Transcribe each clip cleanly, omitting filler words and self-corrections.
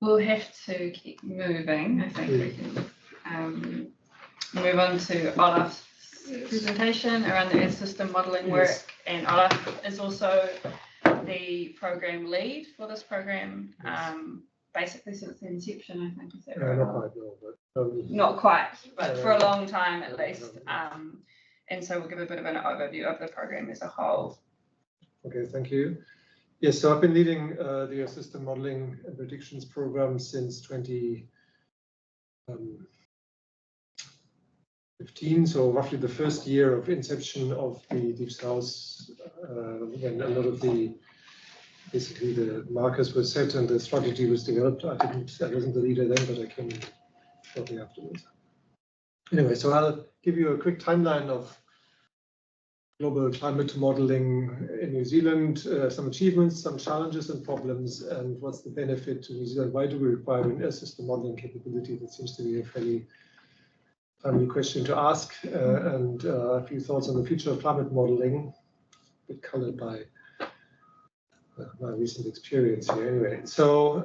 We'll have to keep moving. I think we can move on to Olaf's presentation around the Earth system modelling work. And Olaf is also the program lead for this program, basically since the inception, I think. Is that right? Not quite, no, but not quite, but for a long time at least. And so we'll give a bit of an overview of the program as a whole. Okay, thank you. Yes, so I've been leading the Earth system modeling and predictions program since 2015, so roughly the first year of inception of the Deep South, when a lot of basically the markers were set and the strategy was developed. I wasn't the leader then, but I came shortly afterwards. Anyway, so I'll give you a quick timeline of global climate modeling in New Zealand, some achievements, some challenges and problems, and what's the benefit to New Zealand? Why do we require an Earth system modeling capability? That seems to be a fairly timely question to ask, and a few thoughts on the future of climate modeling, a bit colored by my recent experience here. Anyway, so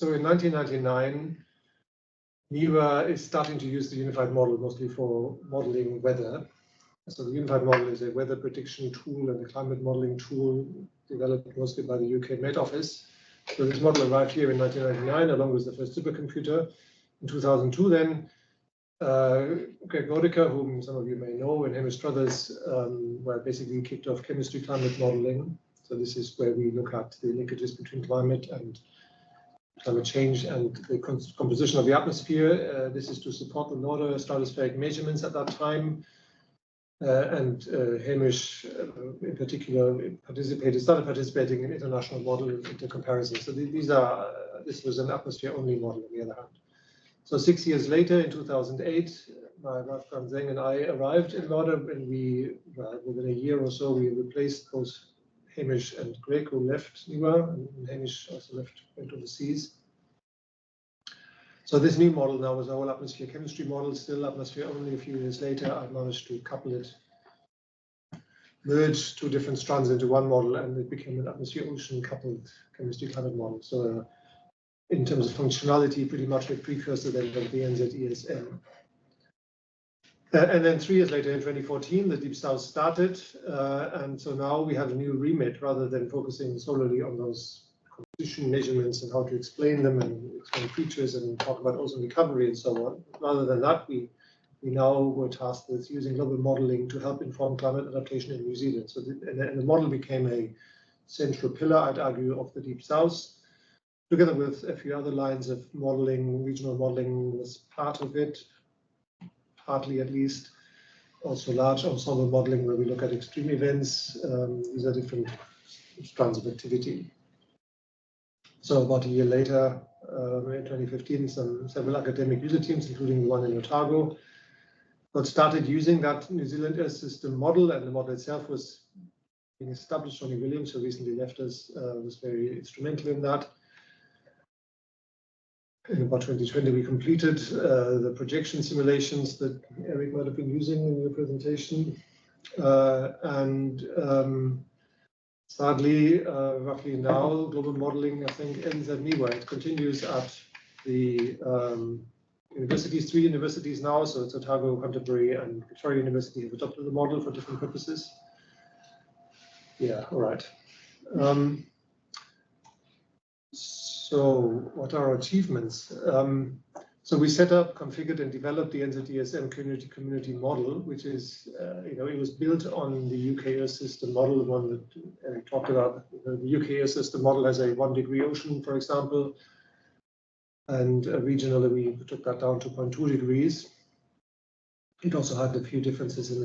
in 1999, NIWA is starting to use the unified model mostly for modeling weather. So the unified model is a weather prediction tool and a climate modeling tool developed mostly by the UK Met Office. So this model arrived here in 1999 along with the first supercomputer. In 2002 then, Greg Modica, whom some of you may know, and Hamish Struthers were basically kicked off chemistry climate modeling. So this is where we look at the linkages between climate and climate change and the composition of the atmosphere. This is to support the NORDA stratospheric measurements at that time. And Hamish, in particular, started participating in international model intercomparisons. So this was an atmosphere-only model, on the other hand. So 6 years later, in 2008, my wife Zeng and I arrived in NORDA, and within a year or so, we replaced both Hamish and Greg, who left NIWA, and Hamish also went overseas. So this new model now is a whole atmosphere chemistry model, still atmosphere only. A few years later, I managed to couple it, merge two different strands into one model, and it became an atmosphere-ocean coupled chemistry climate model. So in terms of functionality, pretty much a precursor then of the NZESM. And then 3 years later, in 2014, the Deep South started, and so now we have a new remit rather than focusing solely on those composition measurements and how to explain them and explain features and talk about ozone recovery and so on. Rather than that, we now were tasked with using global modeling to help inform climate adaptation in New Zealand. So the model became a central pillar, I'd argue, of the Deep South, together with a few other lines of modeling. Regional modeling was part of it, partly at least. Also large ensemble modeling where we look at extreme events. These are different strands of activity. So about a year later, in 2015, several academic user teams, including the one in Otago, got started using that New Zealand Earth system model, and the model itself was being established. Johnny Williams, who recently left us, was very instrumental in that. In about 2020, we completed the projection simulations that Eric might have been using in your presentation. Sadly, roughly now, global modeling, I think, ends at NIWA. It continues at the universities, 3 universities now. So it's Otago, Canterbury, and Victoria University have adopted the model for different purposes. Yeah, all right. So what are our achievements? So we set up, configured, and developed the NZESM community model, which is, it was built on the UK Earth system model, the one that Eric talked about. The UK Earth system model has a 1 degree ocean, for example, and regionally we took that down to 0.2 degrees. It also had a few differences in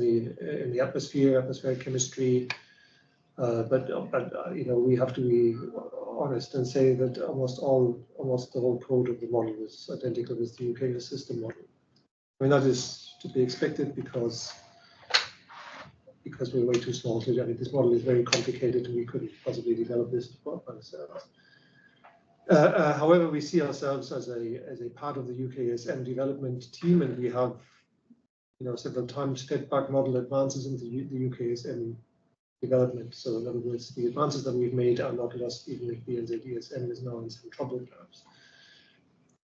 the atmospheric chemistry, but we have to be honest and say that almost the whole code of the model is identical with the UK system model. I mean, that is to be expected because we're way too small to. I mean, this model is very complicated, and we couldn't possibly develop this by ourselves. However, we see ourselves as a part of the UKSM development team, and we have, several times fed back model advances into the UKSM development. So in other words, the advances that we've made are not lost even if the NZDSM is now in some trouble perhaps.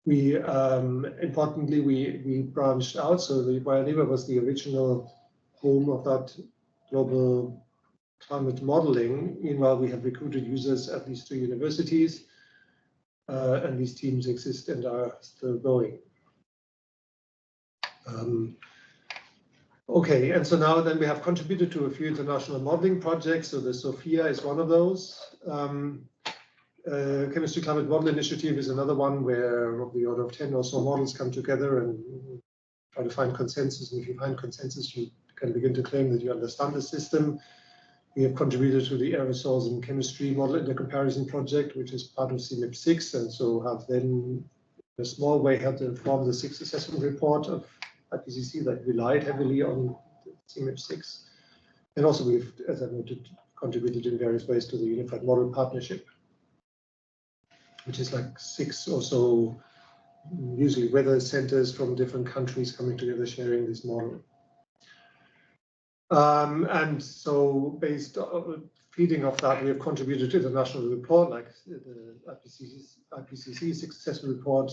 We, importantly, we branched out. So while NIWA was the original home of that global climate modeling, meanwhile, we have recruited users at these 2 universities, and these teams exist and are still going. Okay, and so now then we have contributed to a few international modeling projects. So the SOFIA is one of those. Chemistry Climate Model Initiative is another one where of the order of 10 or so models come together and try to find consensus. And if you find consensus, you can begin to claim that you understand the system. We have contributed to the aerosols and chemistry model intercomparison project, which is part of CMIP6, and so have then in a small way helped to inform the 6th assessment report of IPCC that relied heavily on CMIP6. And also we've, as I noted, contributed in various ways to the Unified Model Partnership, which is like 6 or so, usually weather centers from different countries coming together, sharing this model. And so based on feeding off that, we have contributed to the national report, like the IPCC 6th assessment report.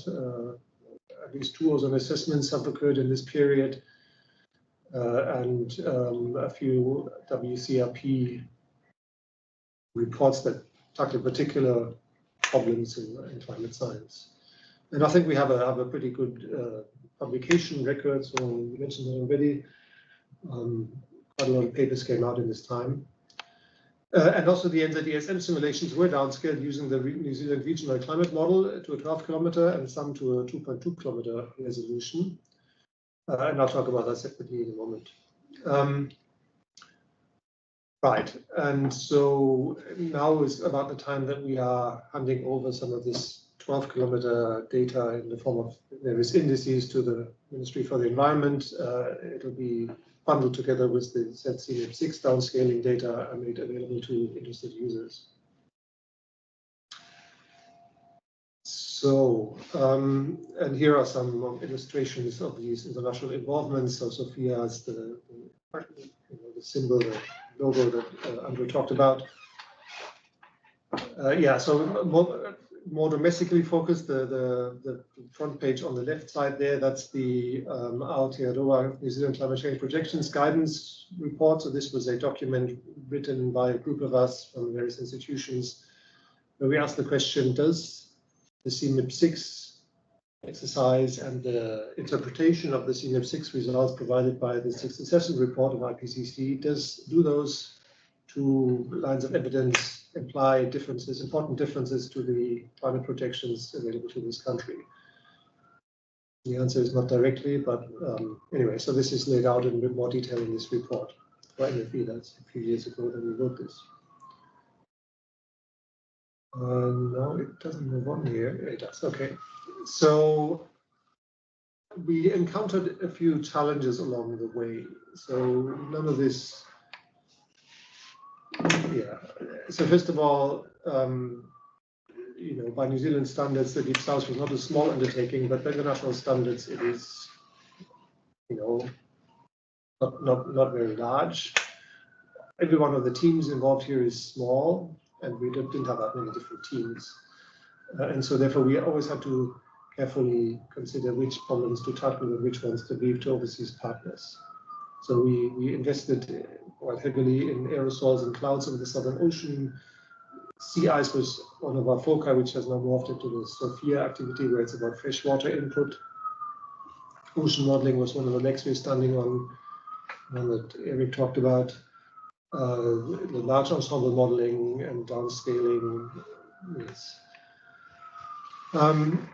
At least 2 ozone assessments have occurred in this period, and a few WCRP reports that tackle particular problems in climate science. And I think we have a pretty good publication record, so we mentioned it already. Quite a lot of papers came out in this time. And also the NZDSM simulations were downscaled using the New Zealand Regional Climate Model to a 12-kilometer and some to a 2.2-kilometer resolution. And I'll talk about that separately in a moment. Right, and so now is about the time that we are handing over some of this 12-kilometer data in the form of various indices to the Ministry for the Environment. It'll be bundled together with the CMIP6 downscaling data and made available to interested users. So, and here are some illustrations of these international involvements. So SOFIA is the symbol, the logo that Andrew talked about. Yeah, so more domestically focused, the front page on the left side there, that's the Aotearoa New Zealand Climate Change Projections Guidance Report. So this was a document written by a group of us from various institutions where we asked the question, does the CMIP6 exercise and the interpretation of the CMIP6 results provided by the 6th assessment report of IPCC, do those 2 lines of evidence imply differences, important differences to the climate projections available to this country? The answer is not directly, but anyway, so this is laid out in a bit more detail in this report. For NFE, that's a few years ago that we wrote this. No, it doesn't move on here. It does, okay. So we encountered a few challenges along the way. So none of this, yeah. So first of all, you know, by New Zealand standards, the Deep South was not a small undertaking, but by international standards, it is, you know, not very large. Every one of the teams involved here is small, and we didn't have that many different teams. And so therefore, we always had to carefully consider which problems to tackle and which ones to leave to overseas partners. So we invested quite heavily in aerosols and clouds over the Southern Ocean. Sea ice was one of our foci, which has now morphed into the SOFIA activity, where it's about freshwater input. Ocean modeling was one of the next we're standing on, one that Eric talked about. The large ensemble modeling and downscaling. Yes. When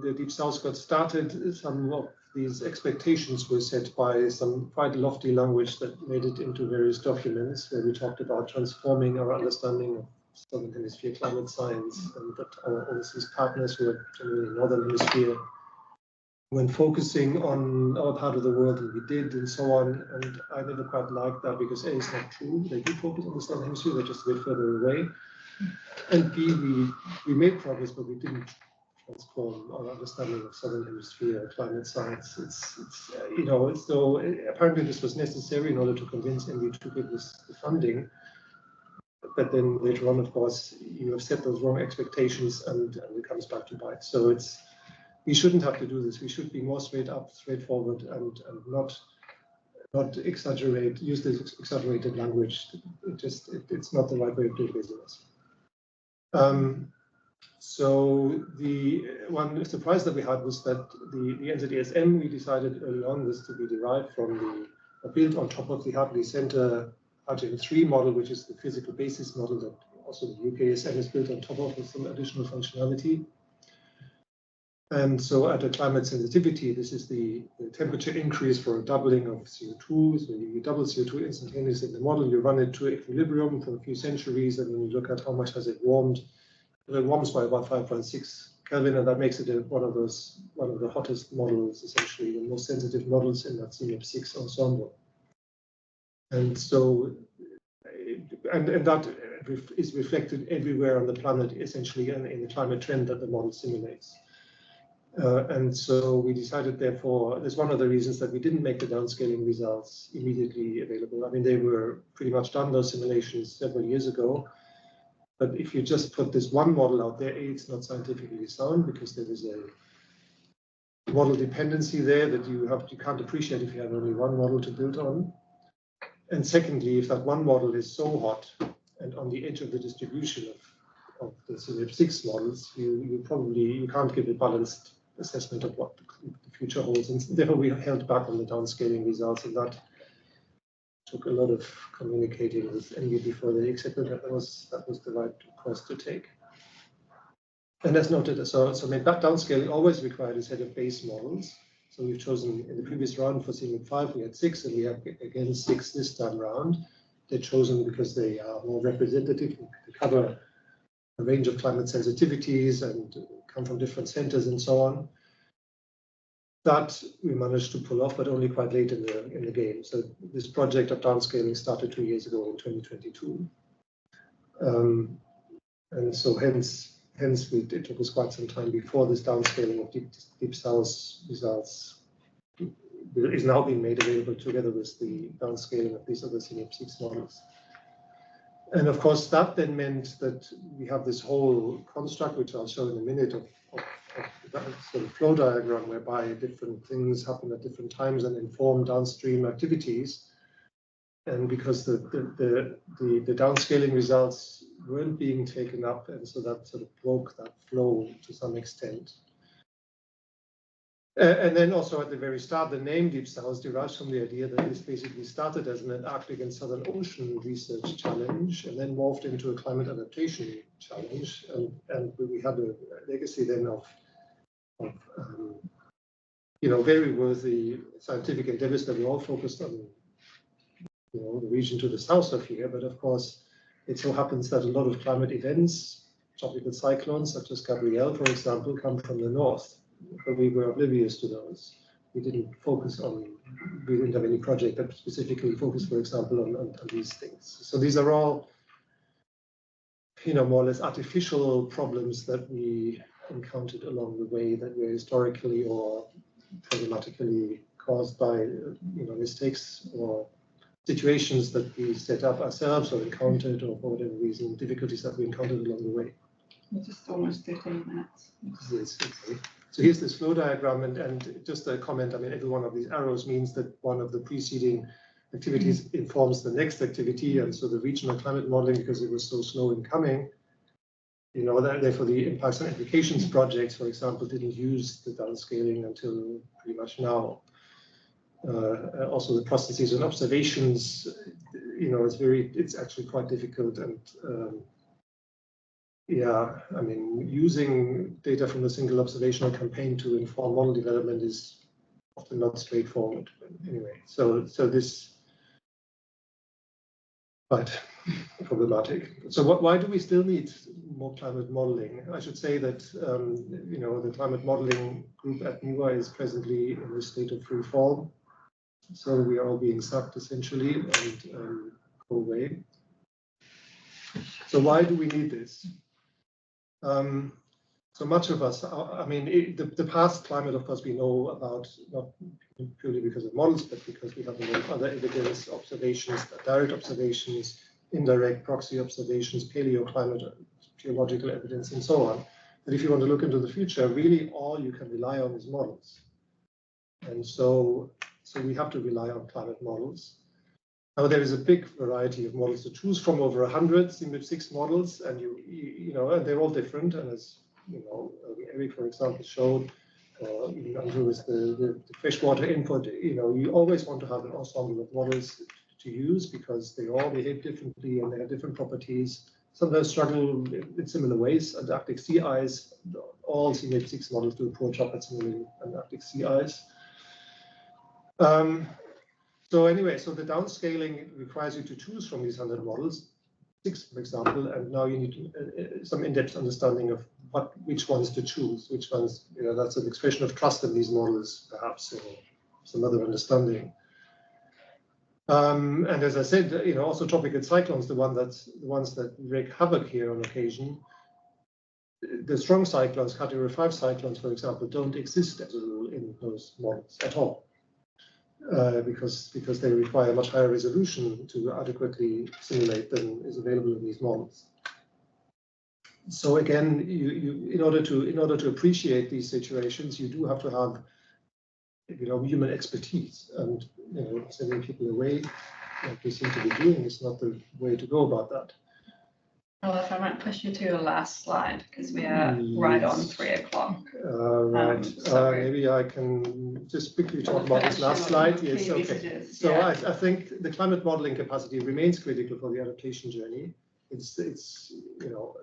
the Deep South got started, some of these expectations were set by some quite lofty language that made it into various documents where we talked about transforming our understanding of Southern Hemisphere climate science, and that our overseas partners who are generally Northern Hemisphere, when focusing on our part of the world, and we did, and so on. And I never quite liked that because A, it's not true. They do focus on the Southern Hemisphere, they're just a bit further away. And B, we made progress, but we didn't transform our understanding of Southern Hemisphere climate science. It's you know, so apparently this was necessary in order to convince NIWA to give this the funding. But then later on, of course, you have set those wrong expectations, and it comes back to bite. So we shouldn't have to do this. We should be more straightforward, and not exaggerate, use this exaggerated language. It's not the right way of doing business. So the one surprise that we had was that the NZESM we decided early on was to be derived from built on top of the Hartley Center RTM3 model, which is the physical basis model that also the UKSM is built on top of with some additional functionality. And so at a climate sensitivity, this is the temperature increase for a doubling of CO2. So you double CO2 instantaneously in the model, you run it to equilibrium for a few centuries, and then you look at how much has it warmed. It warms by about 5.6 Kelvin, and that makes it one of the hottest models, essentially, the most sensitive models in that CMIP6 ensemble. And so, and that is reflected everywhere on the planet, essentially, and in the climate trend that the model simulates. And so we decided, therefore, that's one of the reasons that we didn't make the downscaling results immediately available. I mean, they were pretty much done, those simulations, several years ago. But if you just put this one model out there, it's not scientifically sound because there is a model dependency there that you can't appreciate if you have only one model to build on. And secondly, if that one model is so hot and on the edge of the distribution of the CMIP6 models, you can't give a balanced assessment of what the future holds. And therefore, we held back on the downscaling results, and that took a lot of communicating with NIWA before they accepted that was the right course to take. And as noted, so that downscaling always required a set of base models. So we've chosen in the previous round for CMIP5, we had 6, and we have again 6 this time round. They're chosen because they are more representative. They cover a range of climate sensitivities and come from different centers and so on. That we managed to pull off, but only quite late in the game. So this project of downscaling started 2 years ago in 2022. And so hence it took us quite some time before this downscaling of deep south results is now being made available together with the downscaling of these other CMIP6 models. And of course, that then meant that we have this whole construct, which I'll show in a minute, of that sort of flow diagram whereby different things happen at different times and inform downstream activities. And because the downscaling results weren't being taken up, and so that sort of broke that flow to some extent. And then also at the very start, the name Deep South derives from the idea that this basically started as an Antarctic and Southern Ocean research challenge, and then morphed into a climate adaptation challenge. And we had a legacy then of very worthy scientific endeavors that were all focused on the region to the south of here. But of course, it so happens that a lot of climate events, tropical cyclones such as Gabrielle, for example, come from the north. But we were oblivious to those. We didn't have any project that specifically focused, for example, on these things. So these are all, more or less artificial problems that we encountered along the way that were historically or problematically caused by, mistakes or situations that we set up ourselves or encountered, or for whatever reason, difficulties that we encountered along the way. We're just almost 13 minutes. Yes, okay. So here's this flow diagram, and just a comment, I mean, every one of these arrows means that one of the preceding activities informs the next activity, and so the regional climate modeling, because it was so slow in coming, therefore the impacts and applications projects, for example, didn't use the downscaling until pretty much now. Also the processes and observations, it's actually quite difficult, and using data from a single observational campaign to inform model development is often not straightforward. But anyway, so this quite problematic. So why do we still need more climate modeling? I should say that the climate modeling group at NIWA is presently in a state of free fall. So we are all being sucked essentially and go away. So why do we need this? So much of us, I mean, the past climate, of course, we know about, not purely because of models, but because we have a lot of other evidence, observations, direct observations, indirect proxy observations, paleoclimate, geological evidence, and so on. But if you want to look into the future, really all you can rely on is models. And so we have to rely on climate models. Now there is a big variety of models to choose from, over 100 CMIP6 models, and you know, and they're all different. And as you know, Eric, for example, showed, even Andrew with the freshwater input, you know, you always want to have an ensemble of models to use because they all behave differently and they have different properties. Sometimes struggle in similar ways. Antarctic sea ice, all CMIP6 models do a poor job at simulating Antarctic sea ice. So anyway, so the downscaling requires you to choose from these 100 models, 6 for example, and now you need some in-depth understanding of which ones to choose, which ones, you know, that's an expression of trust in these models, perhaps, or some other understanding. And as I said, you know, also tropical cyclones, the ones that wreak havoc here on occasion. The strong cyclones, category 5 cyclones, for example, don't exist as a rule in those models at all. Because they require much higher resolution to adequately simulate than is available in these models. So again, in order to appreciate these situations, you do have to have, you know, human expertise, and you know, sending people away, like we seem to be doing, is not the way to go about that. Olaf, I might push you to your last slide because we are right on 3 o'clock. Right. Maybe I can just quickly talk about this last slide. Yes. Okay. So yeah. I think the climate modeling capacity remains critical for the adaptation journey. It's you know,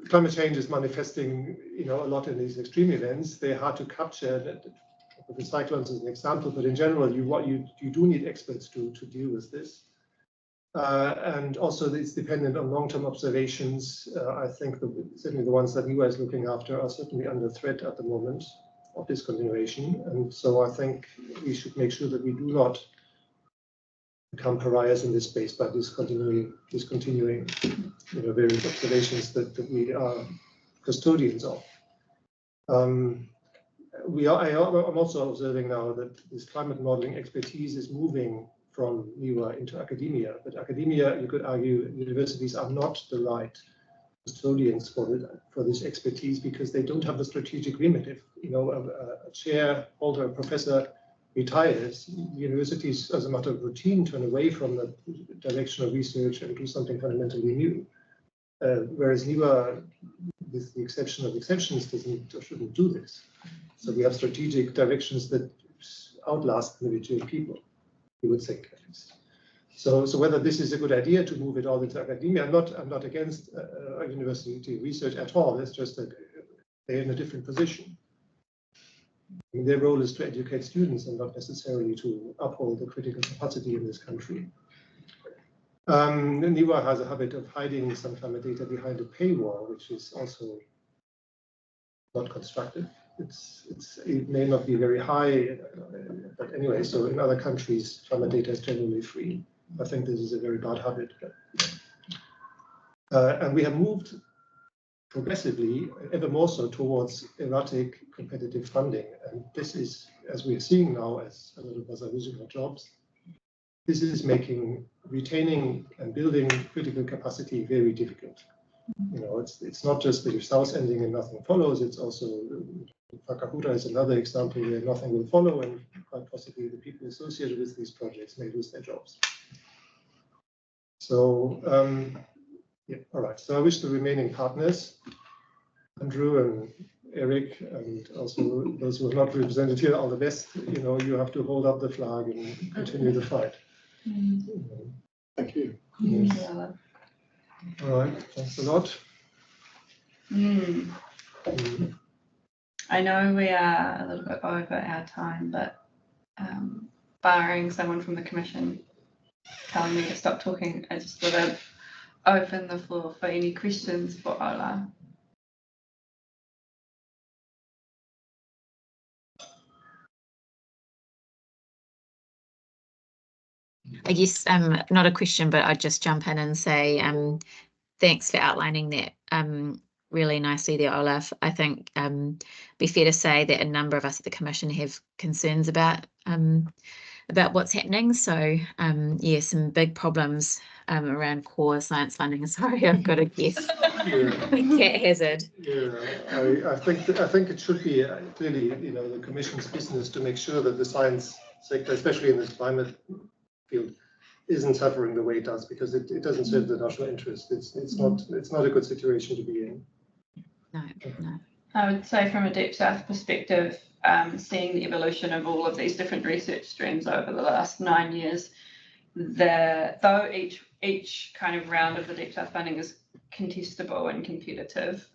climate change is manifesting, you know, a lot in these extreme events. They're hard to capture. The cyclones is an example, but in general, you do need experts to deal with this. And also it's dependent on long-term observations. I think certainly the ones that NIWA is looking after are certainly under threat at the moment of discontinuation. And so I think we should make sure that we do not become pariahs in this space by discontinuing you know, various observations that we are custodians of. I'm also observing now that this climate modeling expertise is moving from NIWA into academia, but academia, you could argue, universities are not the right custodians for this expertise because they don't have the strategic remit. If you know a chair holder, a professor retires, universities, as a matter of routine, turn away from the direction of research and do something fundamentally new. Whereas NIWA, with the exception of exceptions, shouldn't do this. So we have strategic directions that outlast individual people, you would think, at least. So whether this is a good idea to move it all into academia, I'm not against university research at all. It's just that they're in a different position. I mean, their role is to educate students and not necessarily to uphold the critical capacity in this country. NIWA has a habit of hiding some climate data behind a paywall, which is also not constructive. It may not be very high, but anyway, so in other countries, climate data is generally free. I think this is a very bad habit. And we have moved progressively, ever more so, towards erratic competitive funding. And this is, as we are seeing now, as a lot of us are losing our jobs, this is making retaining and building critical capacity very difficult. You know, it's not just the results ending and nothing follows, it's also Whakahura is another example where nothing will follow, and quite possibly the people associated with these projects may lose their jobs. So, yeah, all right. So I wish the remaining partners, Andrew and Eric, and also those who are not represented here, all the best. You know, you have to hold up the flag and continue the fight. Thank you. Yes. All right. Thanks a lot. I know we are a little bit over our time, but barring someone from the Commission telling me to stop talking, I just want to open the floor for any questions for Olaf. I guess not a question, but I'd just jump in and say thanks for outlining that really nicely there, Olaf. I think be fair to say that a number of us at the Commission have concerns about what's happening. So yeah, some big problems around core science funding. Sorry, I've got a guess. Cat hazard. Yeah, I think it should be clearly, the Commission's business to make sure that the science sector, especially in the climate field, isn't suffering the way it does, because it doesn't serve the national interest. It's not a good situation to be in. No. I would say from a Deep South perspective, seeing the evolution of all of these different research streams over the last 9 years, though each kind of round of the Deep South funding is contestable and competitive,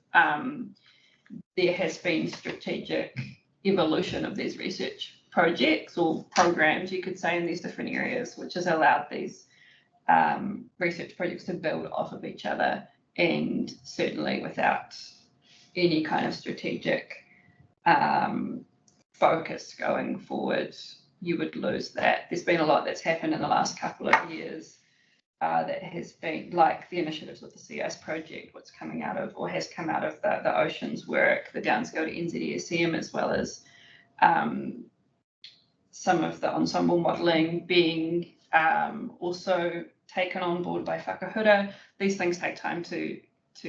there has been strategic evolution of these research projects or programs, you could say, in these different areas, which has allowed these research projects to build off of each other, and certainly without any kind of strategic focus going forward, you would lose that. There's been a lot that's happened in the last couple of years that has been, like the initiatives with the CIS project, what's coming out of, or has come out of the oceans work, the downscale to NZESM, as well as some of the ensemble modelling being also taken on board by Whakahura. These things take time to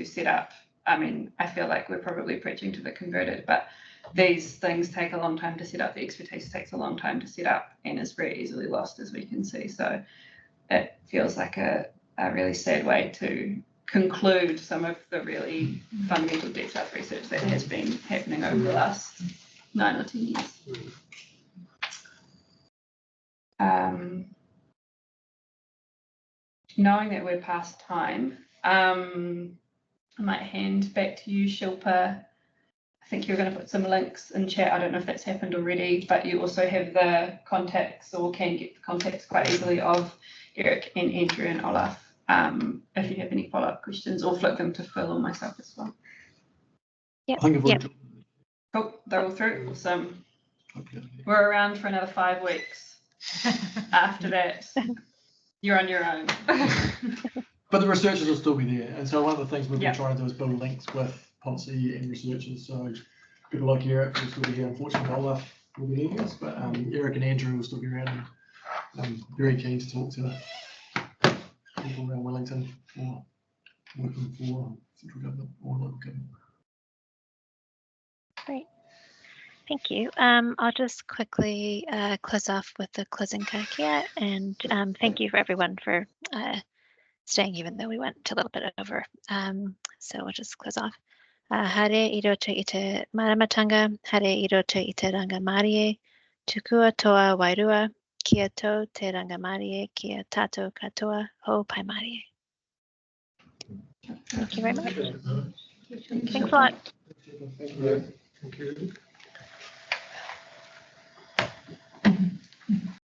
set up. I mean, I feel like we're probably preaching to the converted, but these things take a long time to set up. The expertise takes a long time to set up and is very easily lost, as we can see. So it feels like a really sad way to conclude some of the really fundamental Deep South research that has been happening over the last 9 or 10 years. Knowing that we're past time, I might hand back to you, Shilpa. I think you're going to put some links in chat. I don't know if that's happened already, but you also have the contacts, or can get the contacts quite easily, of Eric and Andrew and Olaf, if you have any follow-up questions, or flick them to Phil or myself as well. Yep. Cool, they're all through. Awesome. Okay. We're around for another 5 weeks. After that, you're on your own. But the researchers will still be there, and so one of the things we've been trying to do is build links with policy and researchers. So people like Eric will still be here. Unfortunately, Olaf will be leaving us, but Eric and Andrew will still be around. And I'm very keen to talk to people around Wellington or working for central government or local government. Great. Thank you. I'll just quickly close off with the closing karakia, and thank you for everyone for staying, even though we went a little bit over. So we'll just close off. Hare iro te ite maramatanga, hare iro te ite rangamarie, tukua toa wairua, kia tau te rangamarie, kia tato katoa, ho paimarie. Thank you very much. Thanks a lot. Thank you.